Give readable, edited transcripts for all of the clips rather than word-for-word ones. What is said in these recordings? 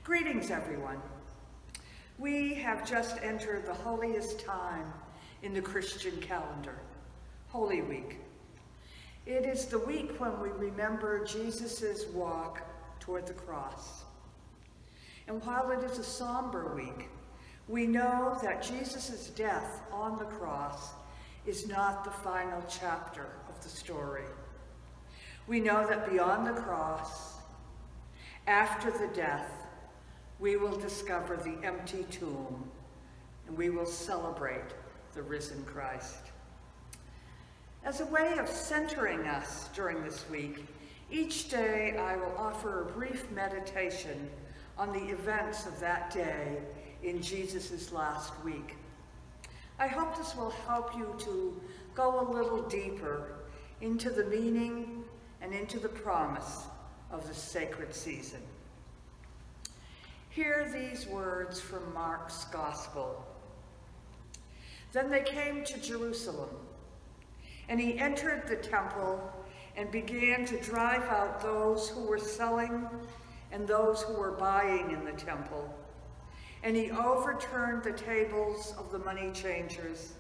Greetings, everyone. We have just entered the holiest time in the Christian calendar, Holy Week. It is the week when we remember Jesus' walk toward the cross. And while it is a somber week, we know that Jesus' death on the cross is not the final chapter of the story. We know that beyond the cross, after the death, we will discover the empty tomb, and we will celebrate the risen Christ. As a way of centering us during this week, each day I will offer a brief meditation on the events of that day in Jesus' last week. I hope this will help you to go a little deeper into the meaning and into the promise of the sacred season. Hear these words from Mark's Gospel. Then they came to Jerusalem, and he entered the temple and began to drive out those who were selling and those who were buying in the temple. And he overturned the tables of the money changers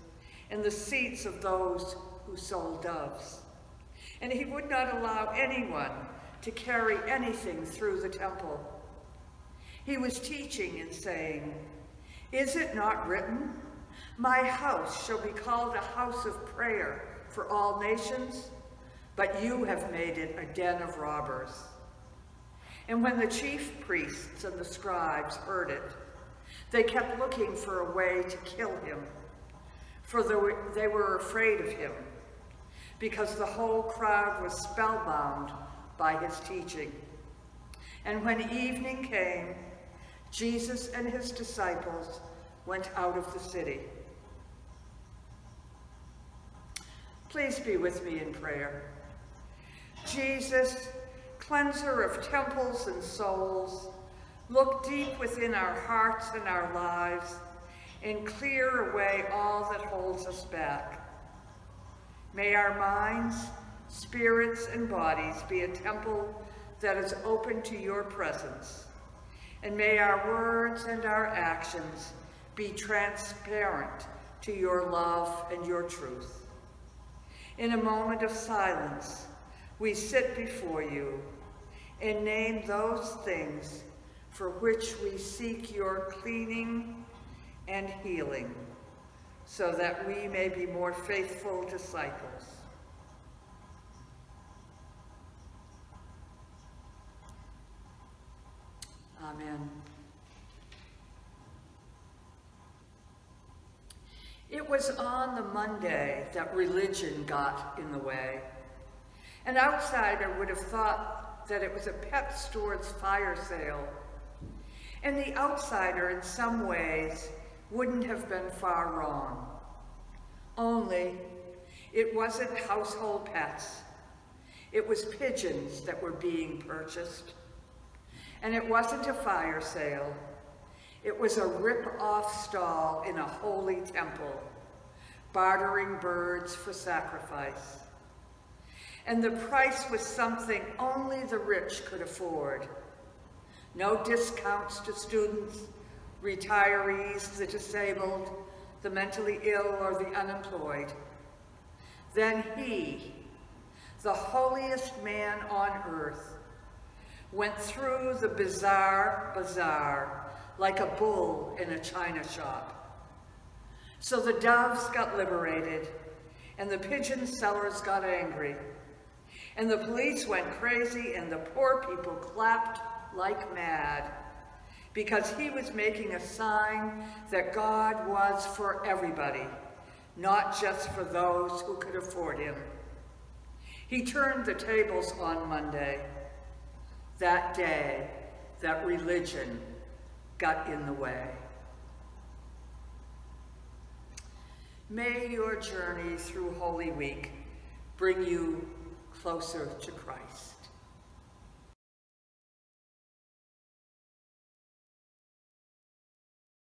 and the seats of those who sold doves. And he would not allow anyone to carry anything through the temple. He was teaching and saying, "Is it not written, 'My house shall be called a house of prayer for all nations'? But you have made it a den of robbers." And when the chief priests and the scribes heard it, they kept looking for a way to kill him, for they were afraid of him, because the whole crowd was spellbound by his teaching. And when evening came, Jesus and his disciples went out of the city. Please be with me in prayer. Jesus, cleanser of temples and souls, look deep within our hearts and our lives and clear away all that holds us back. May our minds, spirits, and bodies be a temple that is open to your presence. And may our words and our actions be transparent to your love and your truth. In a moment of silence, we sit before you and name those things for which we seek your cleaning and healing, so that we may be more faithful disciples. Amen. It was on the Monday that religion got in the way. An outsider would have thought that it was a pet store's fire sale. And the outsider, in some ways, wouldn't have been far wrong. Only, it wasn't household pets. It was pigeons that were being purchased. And it wasn't a fire sale. It was a rip-off stall in a holy temple, bartering birds for sacrifice. And the price was something only the rich could afford. No discounts to students, retirees, the disabled, the mentally ill, or the unemployed. Then he, the holiest man on earth, went through the bizarre bazaar like a bull in a china shop. So the doves got liberated, and the pigeon sellers got angry, and the police went crazy, and the poor people clapped like mad, because he was making a sign that God was for everybody, not just for those who could afford him. He turned the tables on Monday, that day that religion got in the way. May your journey through Holy Week bring you closer to Christ.